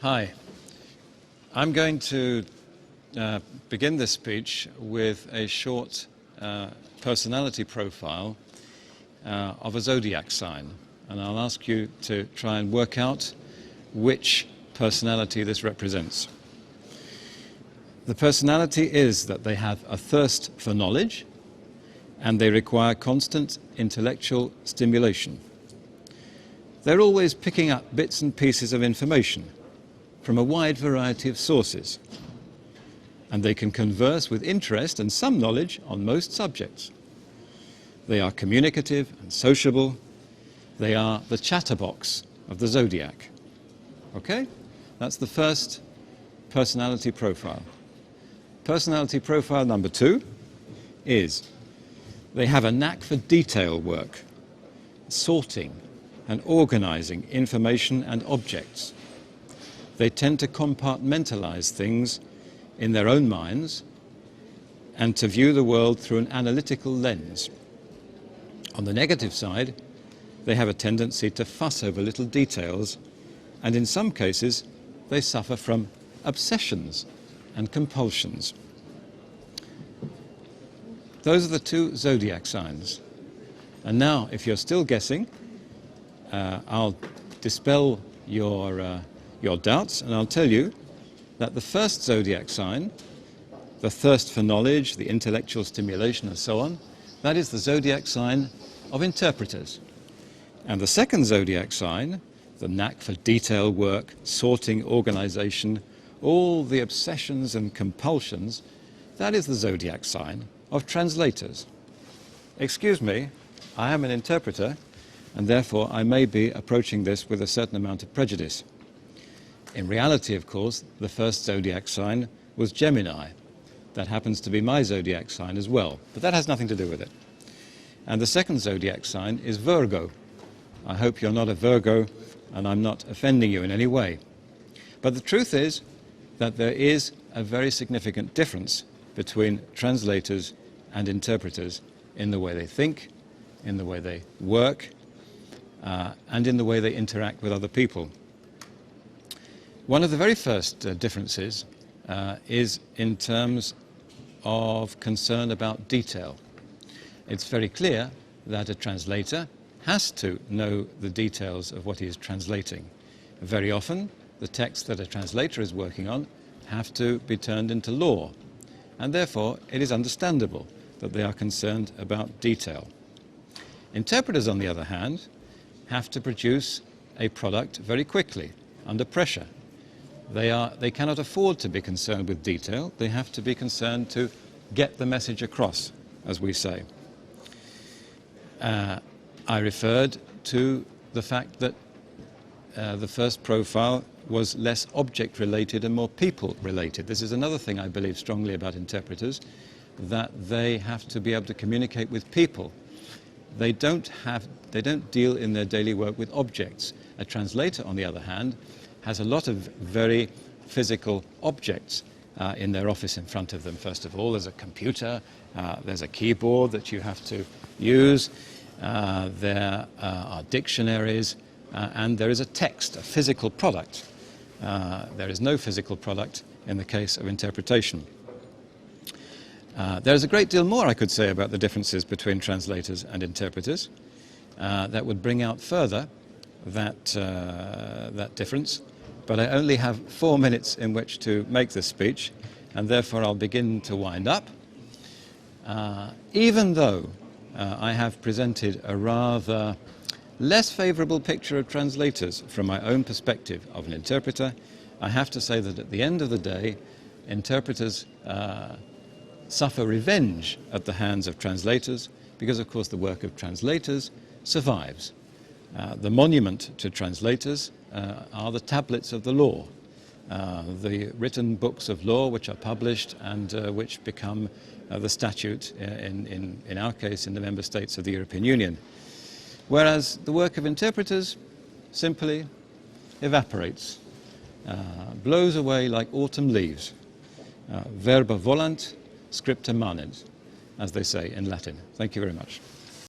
Hi. I'm going to begin this speech with a short personality profile of a zodiac sign. And I'll ask you to try and work out which personality this represents. The personality is that they have a thirst for knowledge and they require constant intellectual stimulation. They're always picking up bits and pieces of information from a wide variety of sources, and they can converse with interest and some knowledge on most subjects. They are communicative and sociable. They are the chatterbox of the zodiac. Okay? That's the first personality profile. Personality profile number 2 is they have a knack for detail work, sorting and organizing information and objects. They tend to compartmentalize things in their own minds and to view the world through an analytical lens. On the negative side, they have a tendency to fuss over little details, and in some cases, they suffer from obsessions and compulsions. Those are the 2 zodiac signs. And now, if you're still guessing, I'll dispel your doubts, and I'll tell you that the first zodiac sign, the thirst for knowledge, the intellectual stimulation and so on, that is the zodiac sign of interpreters. And the second zodiac sign, the knack for detail work, sorting, organization, all the obsessions and compulsions, that is the zodiac sign of translators. Excuse me, I am an interpreter, and therefore I may be approaching this with a certain amount of prejudice. In reality, of course, the first zodiac sign was Gemini. That happens to be my zodiac sign as well, but that has nothing to do with it. And the second zodiac sign is Virgo. I hope you're not a Virgo and I'm not offending you in any way. But the truth is that there is a very significant difference between translators and interpreters in the way they think, in the way they work, and in the way they interact with other people. One of the very first differences is in terms of concern about detail. It's very clear that a translator has to know the details of what he is translating. Very often, the texts that a translator is working on have to be turned into law, and therefore it is understandable that they are concerned about detail. Interpreters, on the other hand, have to produce a product very quickly, under pressure. They cannot afford to be concerned with detail. They have to be concerned to get the message across, as we say. I referred to the fact that the first profile was less object-related and more people-related. This is another thing I believe strongly about interpreters, that they have to be able to communicate with people. They don't deal in their daily work with objects. A translator, on the other hand, has a lot of very physical objects in their office in front of them. First of all, there's a computer, there's a keyboard that you have to use, there are dictionaries, and there is a text, a physical product. There is no physical product in the case of interpretation. There's a great deal more I could say about the differences between translators and interpreters that would bring out further that difference. But I only have 4 minutes in which to make this speech, and therefore I'll begin to wind up. Even though I have presented a rather less favorable picture of translators from my own perspective of an interpreter, I have to say that at the end of the day, interpreters suffer revenge at the hands of translators because, of course, the work of translators survives. The monument to translators are the tablets of the law, the written books of law which are published and which become the statute, in our case, in the member states of the European Union. Whereas the work of interpreters simply evaporates, blows away like autumn leaves. Verba volant, scripta manent, as they say in Latin. Thank you very much.